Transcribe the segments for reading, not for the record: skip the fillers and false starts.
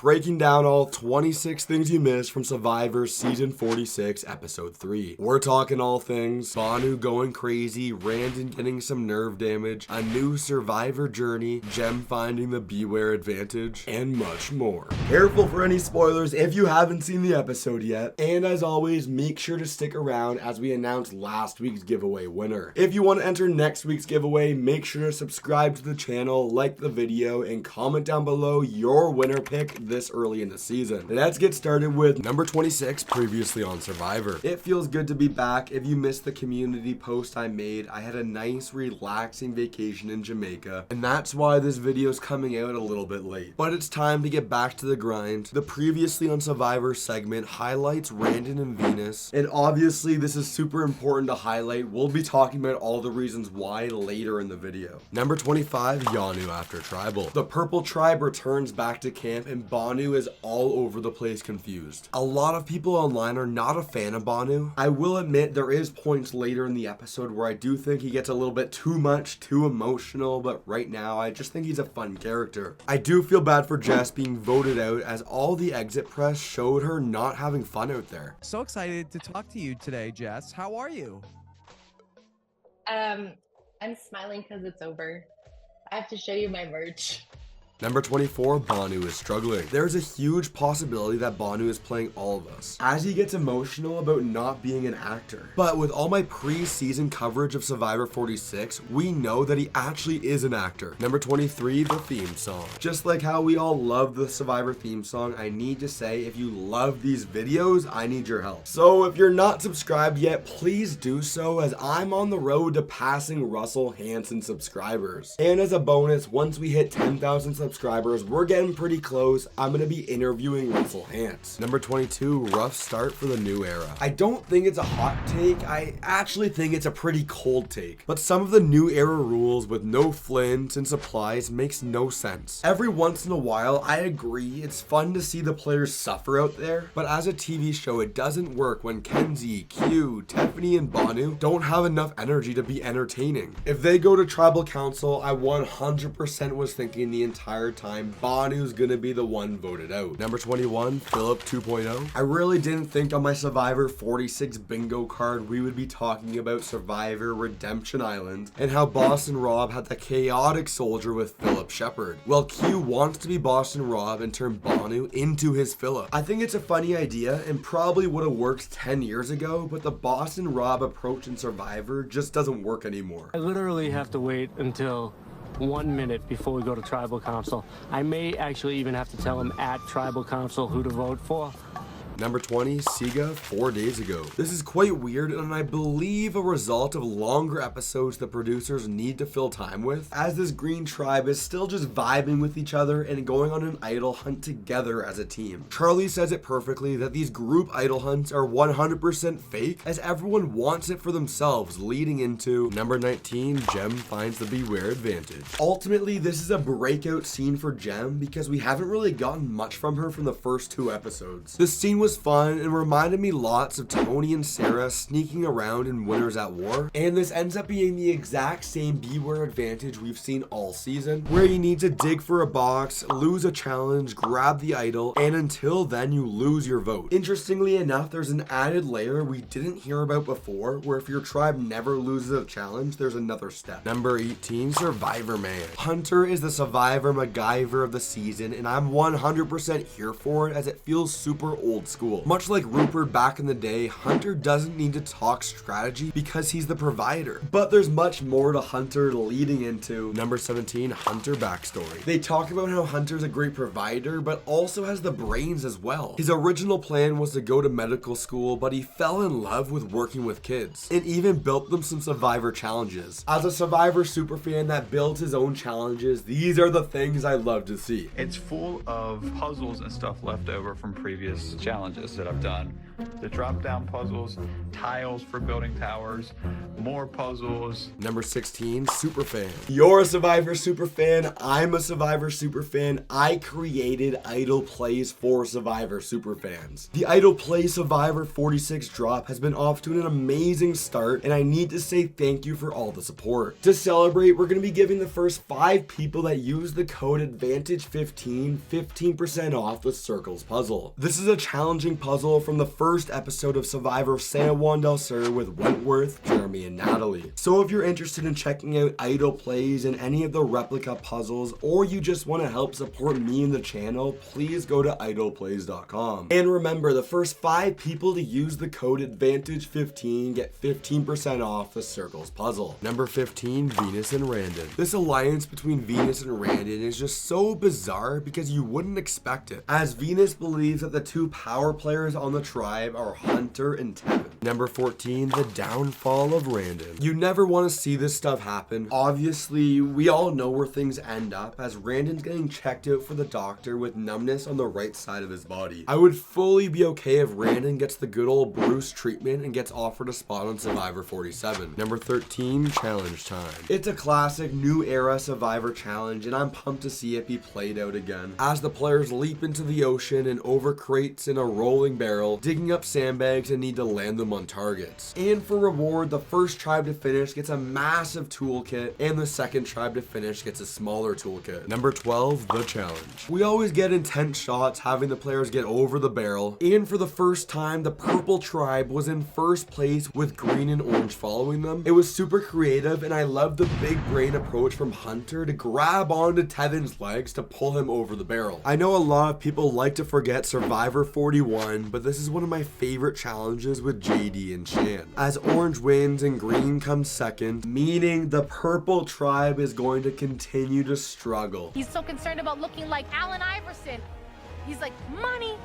breaking down all 26 things you missed from Survivor Season 46, Episode 3. We're talking all things Bhanu going crazy, Randen getting some nerve damage, a new Survivor journey, Jem finding the Beware advantage, and much more. Careful for any spoilers if you haven't seen the episode yet, and as always, make sure to stick around as we announce last week's giveaway winner. If you want to enter next week's giveaway, make sure to subscribe to the channel, like the video, and comment down below your winner pick this early in the season. Let's get started with number 26, previously on Survivor. It feels good to be back. If you missed the community post I made, I had a nice relaxing vacation in Jamaica, and that's why this video is coming out a little bit late. But it's time to get back to the grind. The previously on Survivor segment highlights Randen and Venus, and obviously this is super important to highlight. We'll be talking about all the reasons why later in the video. Number 25, Yanu after Tribal. The Purple Tribe returns back to camp and Bhanu is all over the place confused. A lot of people online are not a fan of Bhanu. I will admit there is points later in the episode where I do think he gets a little bit too much, too emotional, but right now I just think he's a fun character. I do feel bad for Jess being voted out as all the exit press showed her not having fun out there. So excited to talk to you today, Jess. How are you? I'm smiling because it's over. I have to show you my merch. Number 24, Bhanu is struggling. There's a huge possibility that Bhanu is playing all of us, as he gets emotional about not being an actor. But with all my pre-season coverage of Survivor 46, we know that he actually is an actor. Number 23, the theme song. Just like how we all love the Survivor theme song, I need to say, if you love these videos, I need your help. So if you're not subscribed yet, please do so, as I'm on the road to passing Russell Hanson subscribers. And as a bonus, once we hit 10,000 subscribers, we're getting pretty close. I'm gonna be interviewing Russell Hantz. Number 22, rough start for the new era. I don't think it's a hot take. I actually think it's a pretty cold take. But some of the new era rules with no flints and supplies makes no sense. Every once in a while, I agree, it's fun to see the players suffer out there, but as a TV show, it doesn't work when Kenzie, Q, Tiffany, and Bhanu don't have enough energy to be entertaining. If they go to Tribal Council, I 100% was thinking the entire time Bhanu's gonna be the one voted out. Number 21, Philip 2.0. I really didn't think on my Survivor 46 bingo card we would be talking about Survivor Redemption Island and how Boston Rob had the chaotic soldier with Philip Shepard. Well, Q wants to be Boston Rob and turn Bhanu into his Philip. I think it's a funny idea and probably would have worked 10 years ago, but the Boston Rob approach in Survivor just doesn't work anymore. I literally have to wait until 1 minute before we go to Tribal Council. I may actually even have to tell him at Tribal Council who to vote for. Number 20, Siga 4 days ago. This is quite weird and I believe a result of longer episodes the producers need to fill time with, as this green tribe is still just vibing with each other and going on an idol hunt together as a team. Charlie says it perfectly that these group idol hunts are 100% fake, as everyone wants it for themselves, leading into number 19, Jem finds the Beware advantage. Ultimately, this is a breakout scene for Jem because we haven't really gotten much from her from the first 2 episodes. This scene was fun and reminded me lots of Tony and Sarah sneaking around in Winners at War, and this ends up being the exact same Beware advantage we've seen all season, where you need to dig for a box, lose a challenge, grab the idol, and until then you lose your vote. Interestingly enough, there's an added layer we didn't hear about before, where if your tribe never loses a challenge, there's another step. Number 18, Survivor Man. Hunter is the Survivor MacGyver of the season, and I'm 100% here for it, as it feels super old school. Much like Rupert back in the day, Hunter doesn't need to talk strategy because he's the provider. But there's much more to Hunter leading into number 17, Hunter backstory. They talk about how Hunter's a great provider, but also has the brains as well. His original plan was to go to medical school, but he fell in love with working with kids and even built them some Survivor challenges. As a Survivor superfan that built his own challenges, these are the things I love to see. It's full of puzzles and stuff left over from previous challenges. challenges that I've done. The drop down puzzles, tiles for building towers, more puzzles. Number 16, Superfan. You're a Survivor Superfan. I'm a Survivor Superfan. I created Idle Plays for Survivor Superfans. The Idle Play Survivor 46 drop has been off to an amazing start, and I need to say thank you for all the support. To celebrate, we're going to be giving the first 5 people that use the code ADVANTAGE15 15% off the Circles puzzle. This is a challenging puzzle from the first episode of Survivor San Juan del Sur with Wentworth, Jeremy, and Natalie. So if you're interested in checking out Idle Plays and any of the replica puzzles, or you just want to help support me and the channel, please go to idleplays.com. And remember, the first 5 people to use the code ADVANTAGE15 get 15% off the Circles puzzle. Number 15, Venus and Randen. This alliance between Venus and Randen is just so bizarre because you wouldn't expect it, as Venus believes that the 2 power players on the tribe are Hunter and Tevin. Number 14, the downfall of Randen. You never want to see this stuff happen. Obviously, we all know where things end up, as Randen's getting checked out for the doctor with numbness on the right side of his body. I would fully be okay if Randen gets the good old Bruce treatment and gets offered a spot on Survivor 47. Number 13, challenge time. It's a classic new era Survivor challenge, and I'm pumped to see it be played out again, as the players leap into the ocean and over crates in a rolling barrel, digging up sandbags and need to land them on targets. And for reward, the first tribe to finish gets a massive toolkit, and the second tribe to finish gets a smaller toolkit. Number 12, the challenge. We always get intense shots having the players get over the barrel, and for the first time, the purple tribe was in first place with green and orange following them. It was super creative, and I loved the big brain approach from Hunter to grab onto Tevin's legs to pull him over the barrel. I know a lot of people like to forget Survivor 41, but this is one of my favorite challenges with JD and Shan, as orange wins and green comes second, meaning the purple tribe is going to continue to struggle. He's so concerned about looking like Allen Iverson. He's like, money,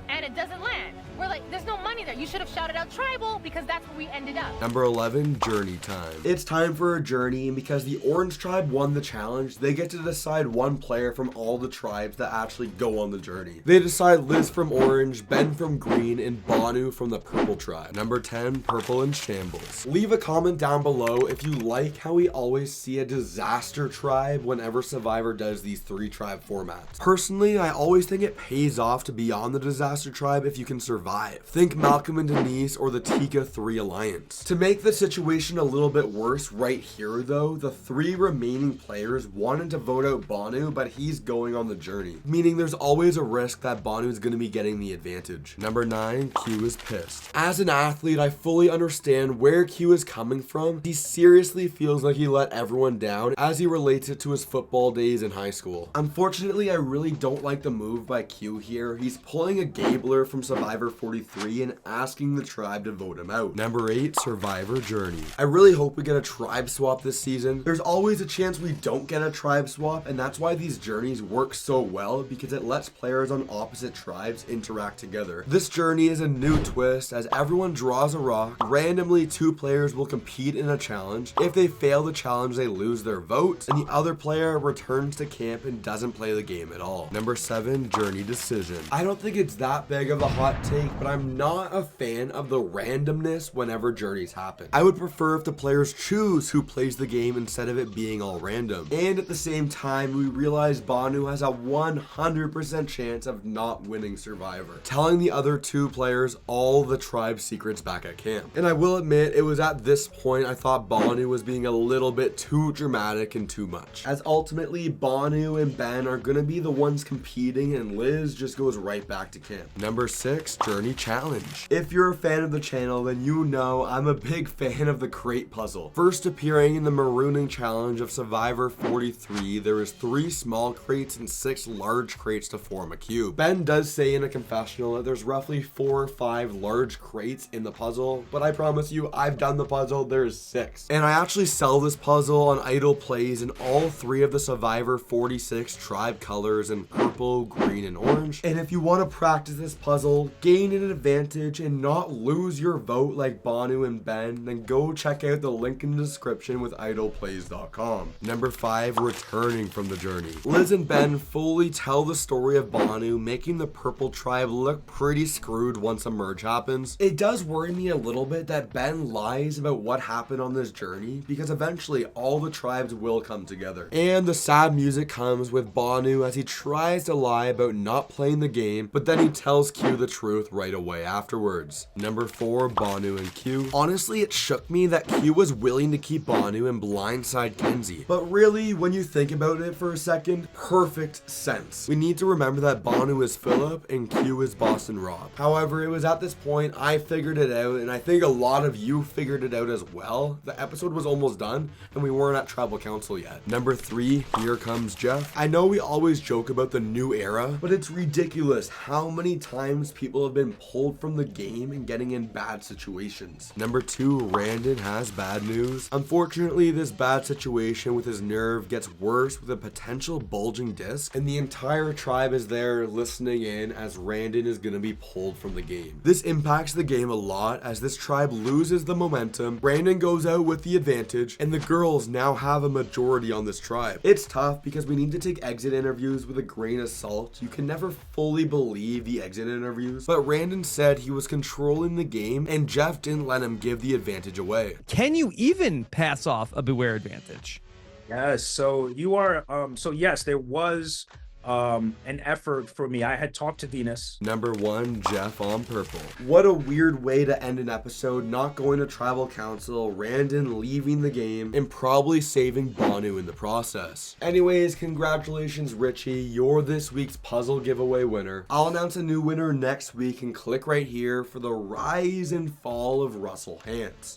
and it doesn't land. We're like, there's no money there. You should have shouted out tribal, because that's where we ended up. Number 11, journey time. It's time for a journey, and because the orange tribe won the challenge, they get to decide one player from all the tribes that actually go on the journey. They decide Liz from orange, Ben from green, and Bhanu from the purple tribe. Number 10, purple and shambles. Leave a comment down below if you like how we always see a disaster tribe whenever Survivor does these 3 tribe formats. Personally, I always think it pays off to be on the disaster tribe if you can survive. Think Malcolm and Denise or the Tika 3 alliance. To make the situation a little bit worse right here though, the 3 remaining players wanted to vote out Bhanu, but he's going on the journey, meaning there's always a risk that Bhanu is going to be getting the advantage. Number 9, Q is pissed. As an athlete, I fully understand where Q is coming from. He seriously feels like he let everyone down, as he relates it to his football days in high school. Unfortunately, I really don't like the move by Q here. He's pulling a Gabler from Survivor 43 and asking the tribe to vote him out. Number 8, Survivor Journey. I really hope we get a tribe swap this season. There's always a chance we don't get a tribe swap, and that's why these journeys work so well, because it lets players on opposite tribes interact together. This journey is a new twist, as everyone draws a rock. Randomly, 2 players will compete in a challenge. If they fail the challenge, they lose their vote, and the other player returns to camp and doesn't play the game at all. Number 7, Journey Decision. I don't think it's that big of a hot take, but I'm not a fan of the randomness whenever journeys happen. I would prefer if the players choose who plays the game instead of it being all random. And at the same time, we realize Bhanu has a 100% chance of not winning Survivor, telling the other 2 players all the tribe secrets back at camp. And I will admit, it was at this point I thought Bhanu was being a little bit too dramatic and too much, as ultimately Bhanu and Ben are gonna be the ones competing, and Liz just goes right back to camp. Number 6, Journey Challenge. If you're a fan of the channel, then you know I'm a big fan of the crate puzzle. First appearing in the marooning challenge of Survivor 43, there is 3 small crates and 6 large crates to form a cube. Ben does say in a confessional that there's roughly 4 or 5 large crates in the puzzle, but I promise you, I've done the puzzle, there's 6. And I actually sell this puzzle on Idle Plays in all 3 of the Survivor 46 tribe colors in purple, green, and orange. And if you want to practice this this puzzle, gain an advantage, and not lose your vote like Bhanu and Ben, then go check out the link in the description with idleplays.com. Number 5, returning from the journey. Liz and Ben fully tell the story of Bhanu, making the purple tribe look pretty screwed once a merge happens. It does worry me a little bit that Ben lies about what happened on this journey, because eventually all the tribes will come together. And the sad music comes with Bhanu as he tries to lie about not playing the game, but then he tells Q the truth right away afterwards. Number 4, Bhanu and Q. Honestly, it shook me that Q was willing to keep Bhanu and blindside Kenzie. But really, when you think about it for a second, perfect sense. We need to remember that Bhanu is Philip and Q is Boston Rob. However, it was at this point I figured it out, and I think a lot of you figured it out as well. The episode was almost done, and we weren't at Tribal Council yet. Number 3, here comes Jeff. I know we always joke about the new era, but it's ridiculous how many times people have been pulled from the game and getting in bad situations. Number 2, Randen has bad news. Unfortunately, this bad situation with his nerve gets worse with a potential bulging disc, and the entire tribe is there listening in as Randen is gonna be pulled from the game. This impacts the game a lot as this tribe loses the momentum, Brandon goes out with the advantage, and the girls now have a majority on this tribe. It's tough because we need to take exit interviews with a grain of salt. You can never fully believe the exit interviews, but Randen said he was controlling the game and Jeff didn't let him give the advantage away. Can you even pass off a beware advantage? Yes, so you are so yes, there was an effort for me. I had talked to Venus. Number 1, Jeff on purple. What a weird way to end an episode, not going to Tribal Council, Randen leaving the game, and probably saving Bhanu in the process. Anyways, congratulations Richie, you're this week's puzzle giveaway winner. I'll announce a new winner next week, and click right here for the rise and fall of Russell Hantz.